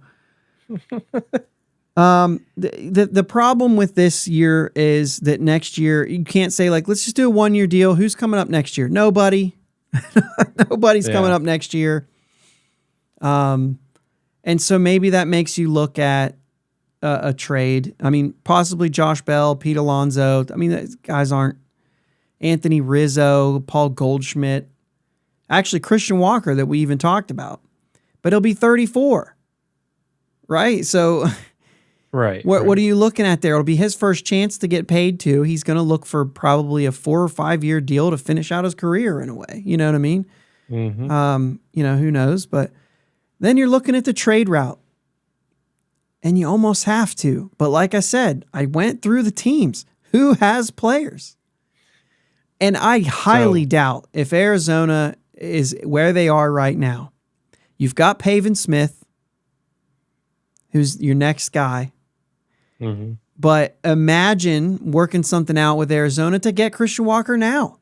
The problem with this year is that next year you can't say like, let's just do a 1-year deal. Who's coming up next year? Nobody. Nobody's coming up next year. And so maybe that makes you look at a trade. I mean, possibly Josh Bell, Pete Alonso. I mean, these guys aren't Anthony Rizzo, Paul Goldschmidt, actually Christian Walker that we even talked about, but he'll be 34, right? So right. What are you looking at there? It'll be his first chance to get paid too. He's going to look for probably a 4 or 5 year deal to finish out his career in a way. You know what I mean? Mm-hmm. Who knows? But then you're looking at the trade route and you almost have to. But like I said, I went through the teams. Who has players? And I highly doubt if Arizona is where they are right now. You've got Pavin Smith, who's your next guy. Mm-hmm. But imagine working something out with Arizona to get Christian Walker now.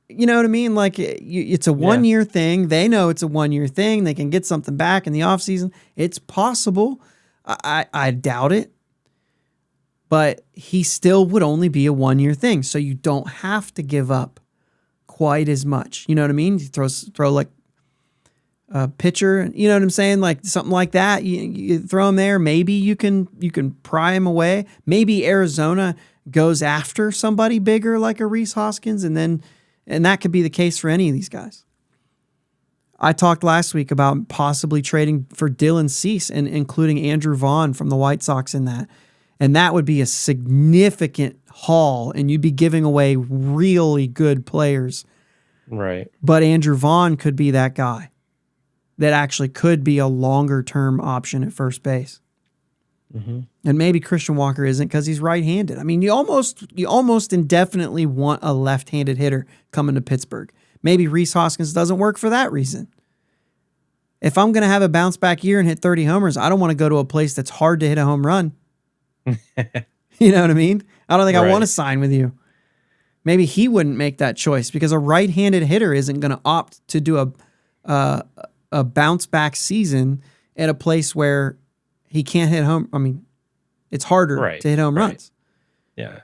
You know what I mean? Like it's a 1-year thing. They know it's a 1-year thing. They can get something back in the offseason. It's possible. I doubt it. But he still would only be a 1-year thing. So you don't have to give up quite as much. You know what I mean? You throw like a pitcher, you know what I'm saying? Like something like that. You throw him there. Maybe you can pry him away. Maybe Arizona goes after somebody bigger like a Rhys Hoskins, and that could be the case for any of these guys. I talked last week about possibly trading for Dylan Cease and including Andrew Vaughn from the White Sox in that. And that would be a significant haul, and you'd be giving away really good players. Right. But Andrew Vaughn could be that guy that actually could be a longer-term option at first base. Mm-hmm. And maybe Christian Walker isn't because he's right-handed. I mean, you almost indefinitely want a left-handed hitter coming to Pittsburgh. Maybe Rhys Hoskins doesn't work for that reason. If I'm going to have a bounce-back year and hit 30 homers, I don't want to go to a place that's hard to hit a home run. You know what I mean? I don't think I want to sign with you. Maybe he wouldn't make that choice because a right-handed hitter isn't going to opt to do a bounce-back season at a place where he can't hit home. I mean, it's harder to hit home runs. Yeah.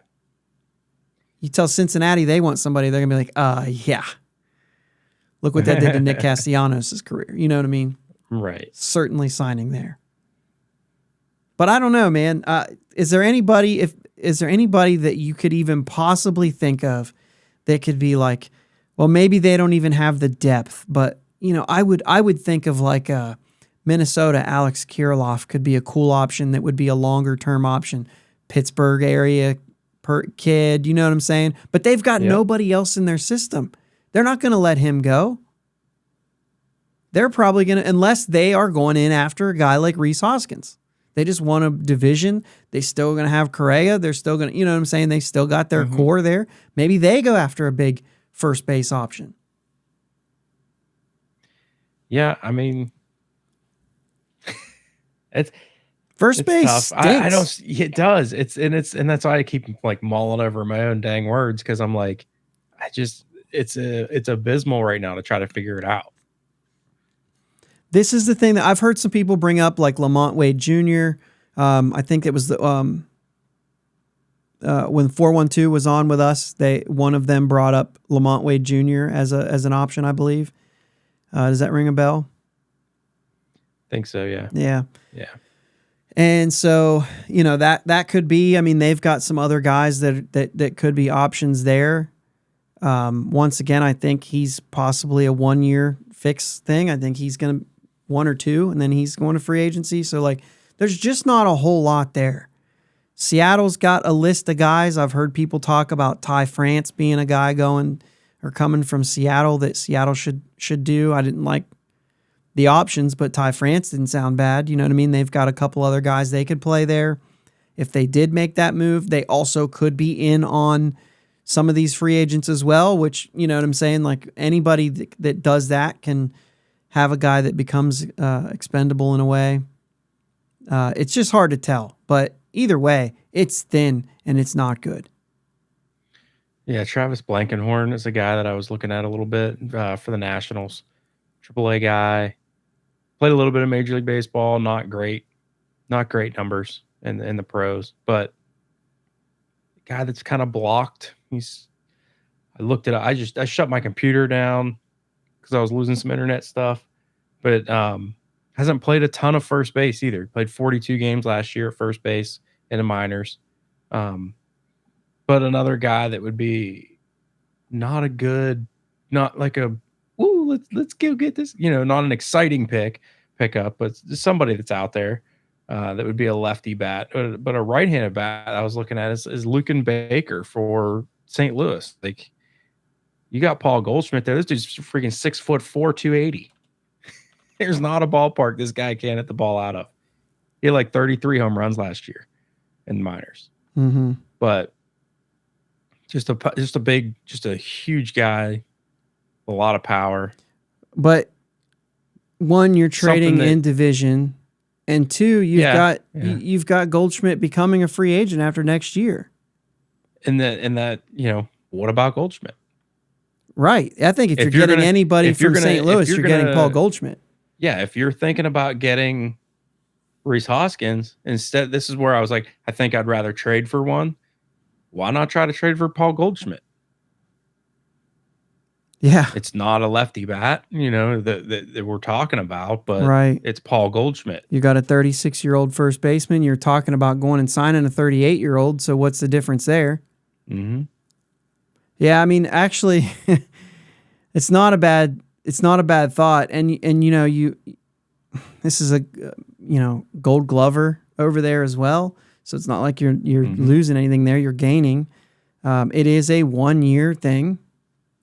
You tell Cincinnati they want somebody, they're going to be like, yeah. Look what that did to Nick Castellanos' career. You know what I mean? Right. Certainly signing there. But I don't know, man. Is there anybody that you could even possibly think of that could be like, well, maybe they don't even have the depth, but I would think of like a Minnesota. Alex Kirilloff could be a cool option that would be a longer term option. Pittsburgh area kid, you know what I'm saying? But they've got nobody else in their system. They're not going to let him go. They're probably going to, unless they are going in after a guy like Rhys Hoskins. They just won a division. They still going to have Correa. They're still going to, you know what I'm saying? They still got their core there. Maybe they go after a big first base option. Yeah, I mean, it's first base tough. Stinks. I don't. It does. And that's why I keep like mulling over my own dang words because I'm like, it's abysmal right now to try to figure it out. This is the thing that I've heard some people bring up, like Lamont Wade Jr. I think it was when 412 was on with us, one of them brought up Lamont Wade Jr. as an option, I believe. Does that ring a bell? Think so, yeah. Yeah. Yeah. And so, that could be, I mean, they've got some other guys that could be options there. Once again, I think he's possibly a 1-year fix thing. I think he's going to 1 or 2, and then he's going to free agency. So like, there's just not a whole lot there. Seattle's got a list of guys. I've heard people talk about Ty France being a guy going or coming from Seattle that Seattle should do. I didn't like the options, but Ty France didn't sound bad. You know what I mean? They've got a couple other guys they could play there. If they did make that move, they also could be in on some of these free agents as well, which, you know what I'm saying? Like anybody that does that can have a guy that becomes expendable in a way. It's just hard to tell, but either way, it's thin and it's not good. Yeah, Travis Blankenhorn is a guy that I was looking at a little bit for the Nationals. AAA guy, played a little bit of Major League Baseball. Not great numbers in the pros, but a guy that's kind of blocked. I looked at it. I shut my computer down because I was losing some internet stuff, but hasn't played a ton of first base either. Played 42 games last year at first base in the minors. But another guy that would be not a good, not like a, ooh, let's go get this, not an exciting pickup, but somebody that's out there that would be a lefty bat, but a right-handed bat I was looking at is Lucan Baker for St. Louis. Like, you got Paul Goldschmidt there. This dude's freaking 6'4", 280. There's not a ballpark this guy can't hit the ball out of. He had like 33 home runs last year in the minors. Mm-hmm. But just a huge guy, a lot of power. But one, you're trading in division, and two, you've got Goldschmidt becoming a free agent after next year. And that what about Goldschmidt? Right. I think if you're getting anybody from St. Louis, you're getting Paul Goldschmidt. Yeah, if you're thinking about getting Rhys Hoskins, instead, this is where I was like, I think I'd rather trade for one. Why not try to trade for Paul Goldschmidt? Yeah. It's not a lefty bat, that we're talking about, but right. It's Paul Goldschmidt. You got a 36-year-old first baseman. You're talking about going and signing a 38-year-old. So what's the difference there? Mm-hmm. Yeah, I mean, actually, it's not a bad thought. And this is a Gold Glover over there as well. So it's not like you're mm-hmm. losing anything there. You're gaining. It is a 1-year thing,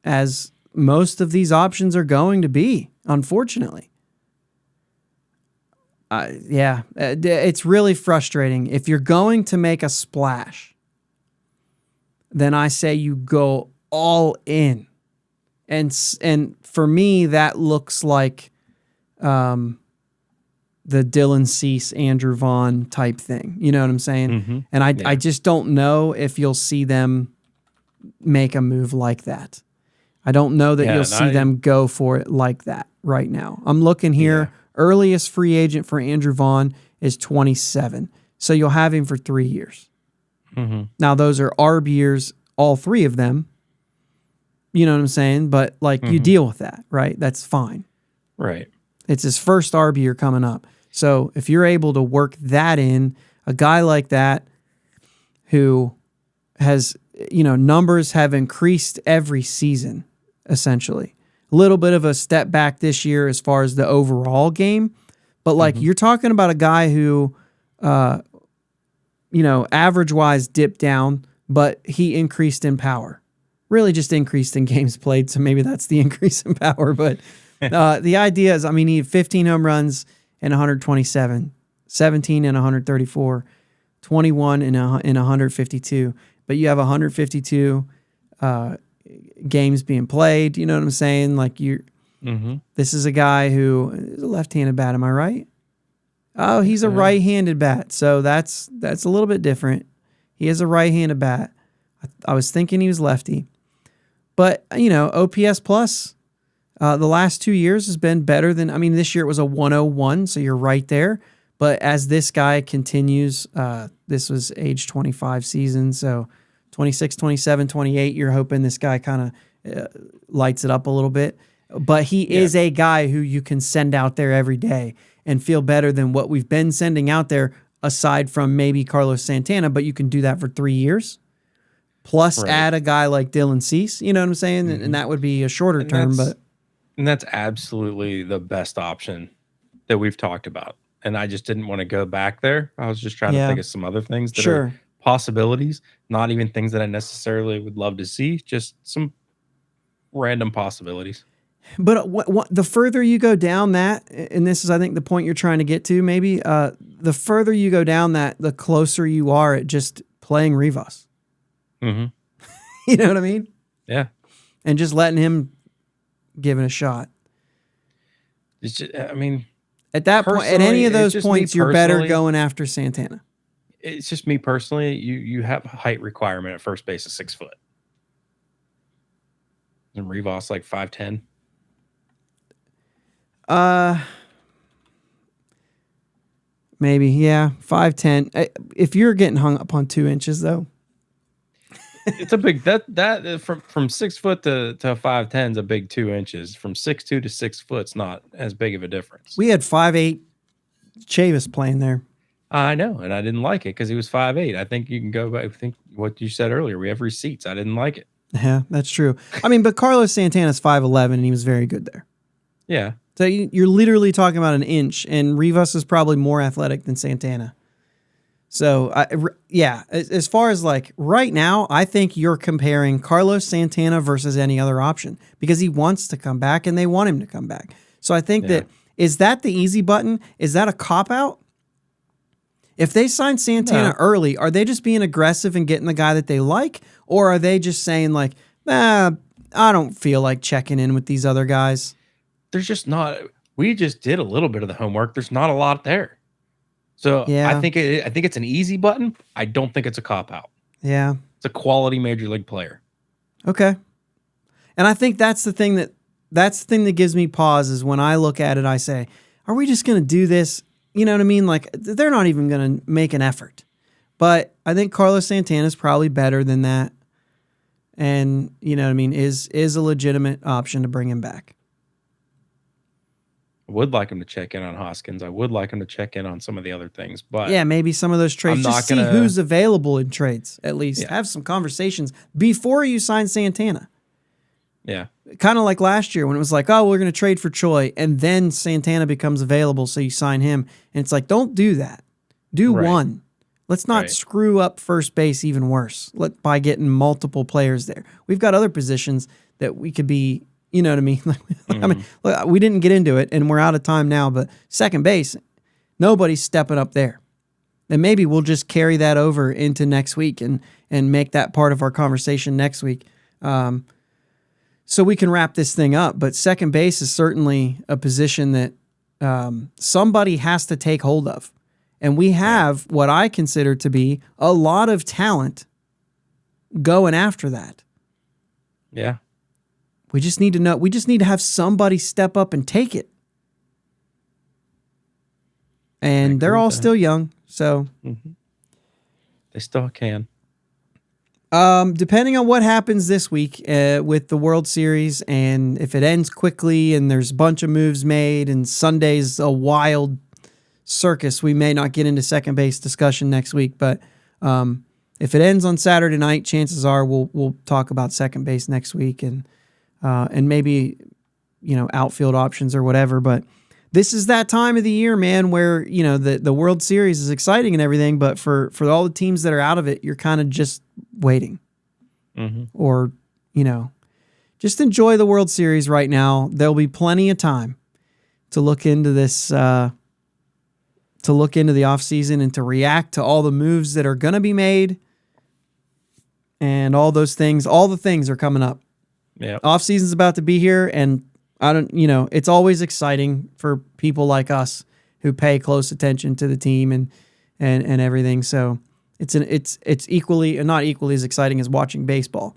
as most of these options are going to be, unfortunately. It's really frustrating. If you're going to make a splash, then I say you go all in. And for me, that looks like the Dylan Cease, Andrew Vaughn type thing. You know what I'm saying? Mm-hmm. And I just don't know if you'll see them make a move like that. I don't know that you'll see them go for it like that right now. I'm looking here. Yeah. Earliest free agent for Andrew Vaughn is 27. So you'll have him for 3 years. Mm-hmm. Now, those are ARB years, all three of them. You know what I'm saying? But, mm-hmm. you deal with that, right? That's fine. Right. It's his first ARB year coming up. So if you're able to work that in, a guy like that who has, numbers have increased every season, essentially. A little bit of a step back this year as far as the overall game. But, mm-hmm. you're talking about a guy who, average-wise dipped down, but he increased in power. Really just increased in games played, so maybe that's the increase in power. But the idea is, he had 15 home runs and 127, 17 and 134, 21 and 152. But you have 152 games being played. You know what I'm saying? Mm-hmm. This is a guy who is a left-handed bat. Am I right? Oh, he's a right-handed bat. So that's a little bit different. He is a right-handed bat. I was thinking he was lefty. But, OPS plus, the last 2 years has been better than, this year it was a 101, so you're right there. But as this guy continues, this was age 25 season, so 26, 27, 28, you're hoping this guy kind of lights it up a little bit. But he is a guy who you can send out there every day and feel better than what we've been sending out there, aside from maybe Carlos Santana, but you can do that for 3 years. Plus add a guy like Dylan Cease, you know what I'm saying? Mm-hmm. And that would be a shorter term. And that's absolutely the best option that we've talked about. And I just didn't want to go back there. I was just trying to think of some other things that are possibilities, not even things that I necessarily would love to see, just some random possibilities. But the further you go down that, and this is, I think, the point you're trying to get to, maybe, the further you go down that, the closer you are at just playing Rivas. Mm-hmm. You know what I mean? Yeah. And just letting him give it a shot. It's just, I mean, at that point, at any of those points, you're better going after Santana. It's just me personally. You have a height requirement at first base of 6 foot. And Rivas like 5'10". Maybe, yeah, 5'10". If you're getting hung up on 2 inches, though, it's a big that from 6 foot to 5'10" is a big 2 inches. From 6'2" to 6 foot's not as big of a difference. We had 5'8" Chavis playing there. I know, and I didn't like it because he was 5'8". I think you can go back. I think what you said earlier. We have receipts. I didn't like it. Yeah, that's true. I mean, but Carlos Santana's 5'11", and he was very good there. Yeah. So you're literally talking about an inch, and Rivas is probably more athletic than Santana. So, as far as like right now, I think you're comparing Carlos Santana versus any other option because he wants to come back and they want him to come back. So I think is that the easy button? Is that a cop-out? If they sign Santana early, are they just being aggressive and getting the guy that they like? Or are they just saying like, I don't feel like checking in with these other guys? There's just not. We just did a little bit of the homework. There's not a lot there. So I think it's an easy button. I don't think it's a cop-out. Yeah. It's a quality major league player. Okay. And I think that's the thing that gives me pause is when I look at it, I say, are we just going to do this? You know what I mean? Like, they're not even going to make an effort. But I think Carlos Santana is probably better than that. And, you know what I mean, is a legitimate option to bring him back. I would like him to check in on Hoskins. I would like him to check in on some of the other things. But yeah, maybe some of those trades. Just see who's available in trades, at least. Yeah. Have some conversations before you sign Santana. Yeah. Kind of like last year when it was like, oh, we're going to trade for Choi, and then Santana becomes available, so you sign him. And it's like, don't do that. Do one. Let's not screw up first base even worse by getting multiple players there. We've got other positions that we could be, you know what I mean? I mean, look, we didn't get into it, and we're out of time now, but second base, nobody's stepping up there. And maybe we'll just carry that over into next week and make that part of our conversation next week. So we can wrap this thing up. But second base is certainly a position that somebody has to take hold of. And we have what I consider to be a lot of talent going after that. Yeah. We just need to know. We just need to have somebody step up and take it. And they're all still young, so they still can. Depending on what happens this week with the World Series, and if it ends quickly and there's a bunch of moves made and Sunday's a wild circus, we may not get into second base discussion next week. But if it ends on Saturday night, chances are we'll talk about second base next week and maybe outfield options or whatever. But this is that time of the year, man, where the World Series is exciting and everything, but for all the teams that are out of it, you're kind of just waiting. Or just enjoy the World Series right now. There'll be plenty of time to look into this, to look into the offseason and to react to all the moves that are going to be made and all those things. All the things are coming up. Yeah, offseason's about to be here, and it's always exciting for people like us who pay close attention to the team and everything. So it's equally, not equally as exciting as watching baseball.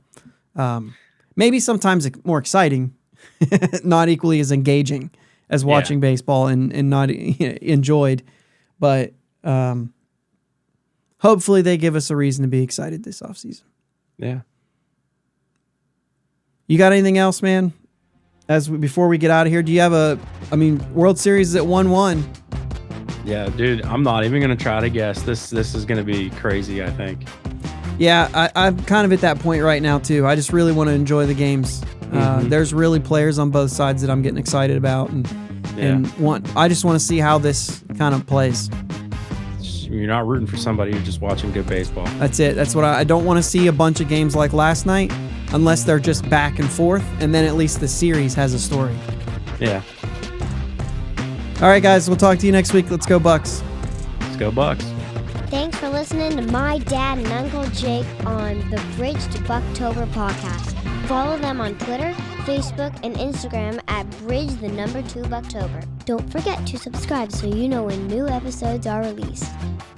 Maybe sometimes more exciting, not equally as engaging as watching baseball and not enjoyed. But hopefully they give us a reason to be excited this offseason. Yeah. You got anything else, man? Before we get out of here, do you have World Series is at 1-1. Yeah, dude, I'm not even going to try to guess. This is going to be crazy, I think. Yeah, I'm kind of at that point right now, too. I just really want to enjoy the games. There's really players on both sides that I'm getting excited about. I just want to see how this kind of plays. You're not rooting for somebody, you're just watching good baseball. That's it. That's what I don't want to see a bunch of games like last night. unless they're just back and forth, and then at least the series has a story. Yeah. All right, guys, we'll talk to you next week. Let's go Bucks. Let's go Bucks. Thanks for listening to my dad and Uncle Jake on the Bridge to Buctober podcast. Follow them on Twitter, Facebook, and Instagram at Bridge2Buctober. Don't forget to subscribe so you know when new episodes are released.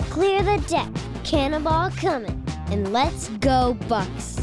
Clear the deck, cannonball coming, and let's go Bucks!